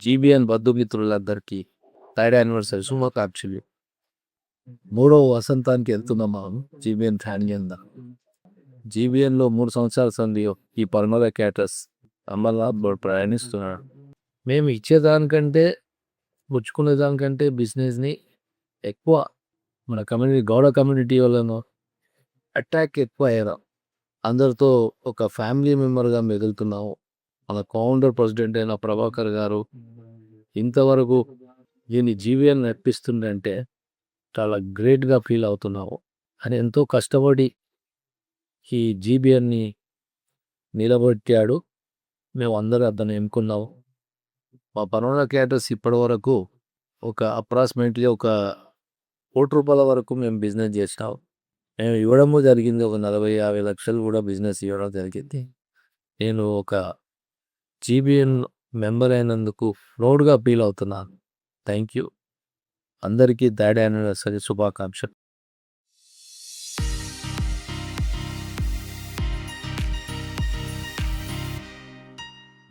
GBN బంధుమిత్రులందరికీ third anniversary శుభాకాంక్షలు. 3వ వసంతానికి వెళ్తున్నాం మనం జీబీఎన్ ఫ్యామిలీ అంతా. జీబీఎన్లో 3 సంవత్సరాల సంది ఈ పల్మల క్యాటర్స్ అమర్నాథ్ ప్రయాణిస్తున్నాడు. మేము ఇచ్చేదానికంటే పుచ్చుకునే దానికంటే బిజినెస్ని ఎక్కువ మన కమ్యూనిటీ గౌడ కమ్యూనిటీ వాళ్ళను అటాక్ ఎక్కువ అయ్యారు. అందరితో ఒక ఫ్యామిలీ మెంబర్గా మెదులుతున్నాము. మన ఫౌండర్ ప్రెసిడెంట్ అయిన ప్రభాకర్ గారు ఇంతవరకు దీన్ని జీవీఎన్ నడిపిస్తుందంటే చాలా గ్రేట్గా ఫీల్ అవుతున్నాము. అని ఎంతో కష్టపడి ఈ జీబీఎన్ని నిలబెట్టాడు. మేము అందరూ అతను ఎన్నుకున్నాము. మా పనోల క్యాటర్స్ ఇప్పటి వరకు అప్రాక్సిమేట్లీ ఒక ₹1,00,00,000 వరకు మేము బిజినెస్ చేసినాం. మేము ఇవ్వడము జరిగింది. ఒక 40-50 లక్షలు కూడా బిజినెస్ ఇవ్వడం జరిగింది. నేను ఒక జీబీఎన్ మెంబర్ అయినందుకు ప్రౌడ్గా ఫీల్ అవుతున్నాను. Thank you. అందరికీ థర్డ్ యానివర్సరీ శుభాకాంక్షలు.